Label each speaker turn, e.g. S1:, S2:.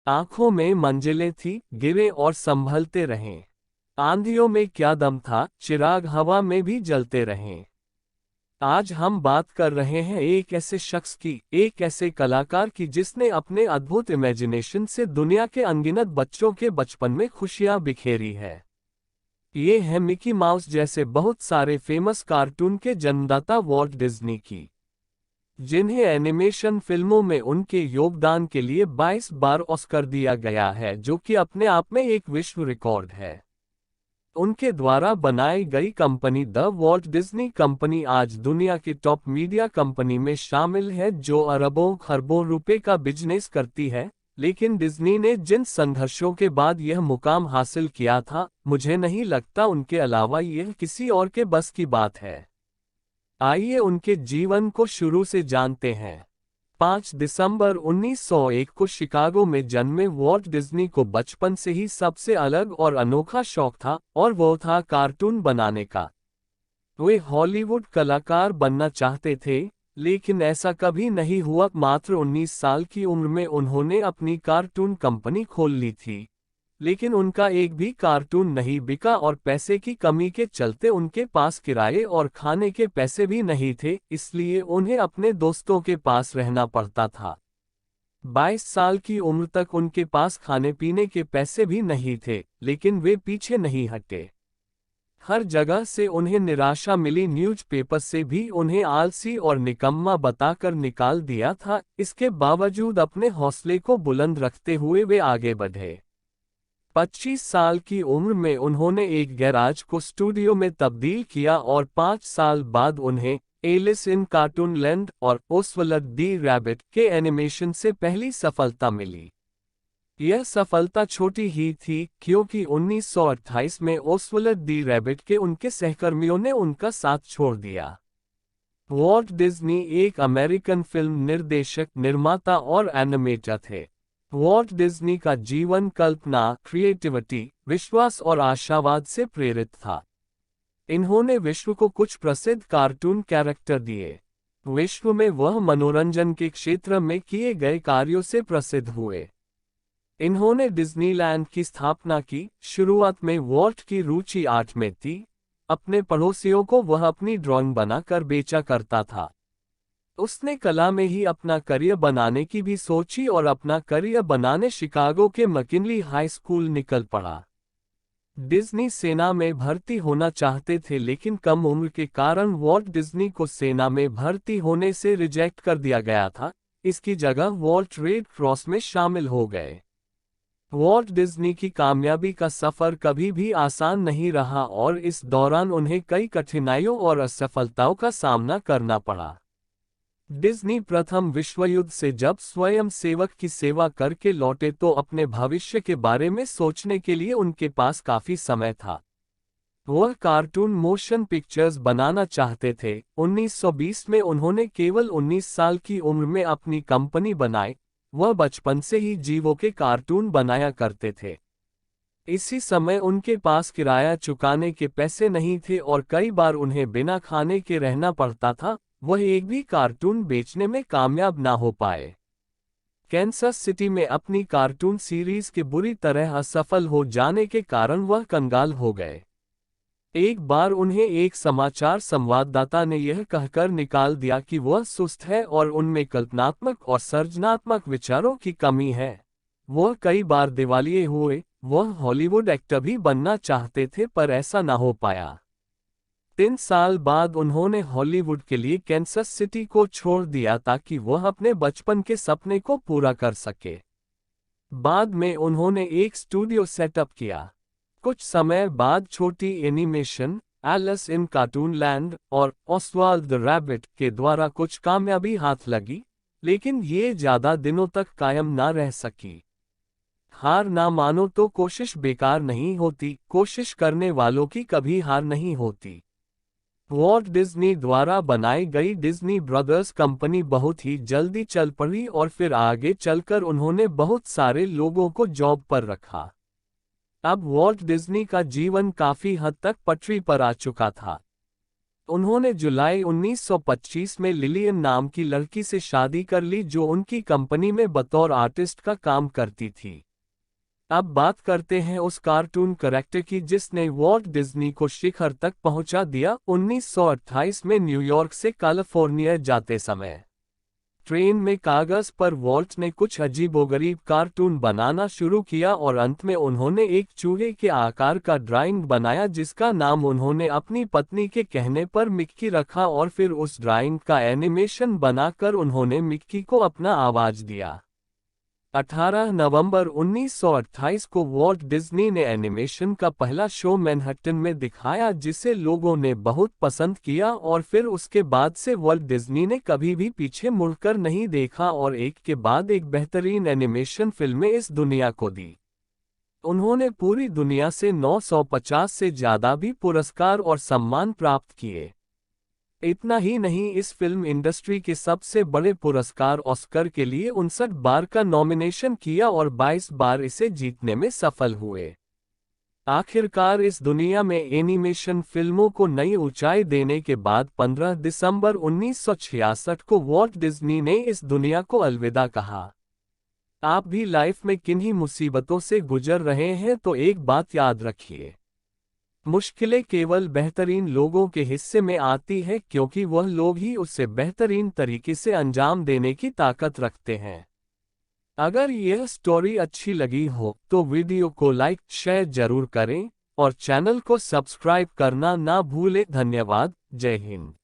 S1: आंखों में मंजिलें थी, गिरे और संभलते रहें। आंधियों में क्या दम था, चिराग हवा में भी जलते रहें। आज हम बात कर रहे हैं एक ऐसे शख्स की, एक ऐसे कलाकार की जिसने अपने अद्भुत इमेजिनेशन से दुनिया के अनगिनत बच्चों के बचपन में खुशियां बिखेरी है। ये है मिकी माउस जैसे बहुत सारे फेमस कार्टून के जन्मदाता वॉल्ट डिज्नी की, जिन्हें एनिमेशन फिल्मों में उनके योगदान के लिए 22 बार ऑस्कर दिया गया है, जो कि अपने आप में एक विश्व रिकॉर्ड है। उनके द्वारा बनाई गई company the Walt Disney company आज दुनिया की टॉप मीडिया कंपनी में शामिल है, जो अरबों खरबों रुपए का बिजनेस करती है। लेकिन डिज्नी ने जिन संघर्षों के बाद यह मुकाम हासिल किया था, मुझे नहीं लगता उनके अलावा यह किसी और के बस की बात है। आइए उनके जीवन को शुरू से जानते हैं। 5 दिसंबर 1901 को शिकागो में जन्मे वॉल्ट डिज्नी को बचपन से ही सबसे अलग और अनोखा शौक था, और वो था कार्टून बनाने का। वे हॉलीवुड कलाकार बनना चाहते थे, लेकिन ऐसा कभी नहीं हुआ। मात्र 19 साल की उम्र में उन्होंने अपनी कार्टून कंपनी खोल ली थी, लेकिन उनका एक भी कार्टून नहीं बिका और पैसे की कमी के चलते उनके पास किराए और खाने के पैसे भी नहीं थे, इसलिए उन्हें अपने दोस्तों के पास रहना पड़ता था। 22 साल की उम्र तक उनके पास खाने पीने के पैसे भी नहीं थे, लेकिन वे पीछे नहीं हटे। हर जगह से उन्हें निराशा मिली, न्यूज़पेपर से भी उन्हें आलसी और निकम्मा बताकर निकाल दिया था। इसके बावजूद अपने हौसले को बुलंद रखते हुए वे आगे बढ़े। 25 साल की उम्र में उन्होंने एक गैराज को स्टूडियो में तब्दील किया और 5 साल बाद उन्हें एलिस इन कार्टूनलैंड और ओस्वल्ड दी रैबिट के एनिमेशन से पहली सफलता मिली। यह सफलता छोटी ही थी, क्योंकि 1928 में ओस्वल्ड दी रैबिट के उनके सहकर्मियों ने उनका साथ छोड़ दिया। वॉल्ट डिज्नी एक अमेरिकन फिल्म निर्देशक, निर्माता और एनिमेटर थे। वॉल्ट डिज्नी का जीवन कल्पना, क्रिएटिविटी, विश्वास और आशावाद से प्रेरित था। इन्होंने विश्व को कुछ प्रसिद्ध कार्टून कैरेक्टर दिए। विश्व में वह मनोरंजन के क्षेत्र में किए गए कार्यों से प्रसिद्ध हुए। इन्होंने डिज्नीलैंड की स्थापना की। शुरुआत में वॉल्ट की रुचि आर्ट में थी। अपने पड़ोसियों को वह अपनी ड्राइंग बनाकर बेचा करता था। उसने कला में ही अपना करियर बनाने की भी सोची और अपना करियर बनाने शिकागो के मैकिनली हाई स्कूल निकल पड़ा। डिज्नी सेना में भर्ती होना चाहते थे, लेकिन कम उम्र के कारण वॉल्ट डिज्नी को सेना में भर्ती होने से रिजेक्ट कर दिया गया था। इसकी जगह वॉल्ट रेड क्रॉस में शामिल हो गए। वॉल्ट डिज्नी की कामयाबी का सफर कभी भी आसान नहीं रहा और इस दौरान उन्हें कई कठिनाइयों और असफलताओं का सामना करना पड़ा। डिज्नी प्रथम विश्व युद्ध से जब स्वयं सेवक की सेवा करके लौटे तो अपने भविष्य के बारे में सोचने के लिए उनके पास काफी समय था। वह कार्टून मोशन पिक्चर्स बनाना चाहते थे। 1920 में उन्होंने केवल 19 साल की उम्र में अपनी कंपनी बनाई। वह बचपन से ही जीवों के कार्टून बनाया करते थे। इसी समय उनके पास किराया चुकाने के पैसे नहीं थे और कई बार उन्हें बिना खाने के रहना पड़ता था। वह एक भी कार्टून बेचने में कामयाब ना हो पाए। कैंसस सिटी में अपनी कार्टून सीरीज के बुरी तरह असफल हो जाने के कारण वह कंगाल हो गए। एक बार उन्हें एक समाचार संवाददाता ने यह कहकर निकाल दिया कि वह सुस्त है और उनमें कल्पनात्मक और सृजनात्मक विचारों की कमी है। वह कई बार दिवालिये हुए। वह हॉलीवुड एक्टर भी बनना चाहते थे, पर ऐसा ना हो पाया। 3 साल बाद उन्होंने हॉलीवुड के लिए कैंसस सिटी को छोड़ दिया ताकि वह अपने बचपन के सपने को पूरा कर सके। बाद में उन्होंने एक स्टूडियो सेटअप किया। कुछ समय बाद छोटी एनिमेशन, एलिस इन कार्टूनलैंड और ऑस्वाल्ड द रैबिट के द्वारा कुछ कामयाबी हाथ लगी, लेकिन ये ज्यादा दिनों तक कायम ना रह सकी। हार ना मानो तो कोशिश बेकार नहीं होती, कोशिश करने वालों की कभी हार नहीं होती। वॉल्ट डिज्नी द्वारा बनाई गई डिज्नी ब्रदर्स कंपनी बहुत ही जल्दी चल पड़ी और फिर आगे चलकर उन्होंने बहुत सारे लोगों को जॉब पर रखा। अब वॉल्ट डिज्नी का जीवन काफी हद तक पटरी पर आ चुका था। उन्होंने जुलाई 1925 में लिलियन नाम की लड़की से शादी कर ली जो उनकी कंपनी में बतौर आर्टिस्ट का काम करती थी। अब बात करते हैं उस कार्टून कैरेक्टर की जिसने वॉल्ट डिज्नी को शिखर तक पहुंचा दिया। 1928 में न्यूयॉर्क से कैलिफोर्निया जाते समय ट्रेन में कागज पर वॉल्ट ने कुछ अजीबोगरीब कार्टून बनाना शुरू किया और अंत में उन्होंने एक चूहे के आकार का ड्राइंग बनाया जिसका नाम उन्होंने अपनी पत्नी के कहने पर मिक्की रखा और फिर उस ड्राइंग का एनिमेशन बनाकर उन्होंने मिक्की को अपना आवाज दिया। 18 नवंबर 1928 को वॉल्ट डिज्नी ने एनिमेशन का पहला शो मैनहट्टन में दिखाया जिसे लोगों ने बहुत पसंद किया और फिर उसके बाद से वॉल्ट डिज्नी ने कभी भी पीछे मुड़कर नहीं देखा और एक के बाद एक बेहतरीन एनिमेशन फिल्में इस दुनिया को दी। उन्होंने पूरी दुनिया से 950 से ज़्यादा भी पुरस्कार और सम्मान प्राप्त किए। इतना ही नहीं, इस फिल्म इंडस्ट्री के सबसे बड़े पुरस्कार ऑस्कर के लिए 59 बार का नॉमिनेशन किया और 22 बार इसे जीतने में सफल हुए। आखिरकार इस दुनिया में एनिमेशन फिल्मों को नई ऊंचाई देने के बाद 15 दिसंबर 1966 को वॉल्ट डिज्नी ने इस दुनिया को अलविदा कहा। आप भी लाइफ में किन्हीं मुसीबतों से गुजर रहे हैं तो एक बात याद रखिए, मुश्किलें केवल बेहतरीन लोगों के हिस्से में आती है क्योंकि वह लोग ही उससे बेहतरीन तरीके से अंजाम देने की ताकत रखते हैं। अगर यह स्टोरी अच्छी लगी हो तो वीडियो को लाइक शेयर जरूर करें और चैनल को सब्सक्राइब करना ना भूलें। धन्यवाद। जय हिंद।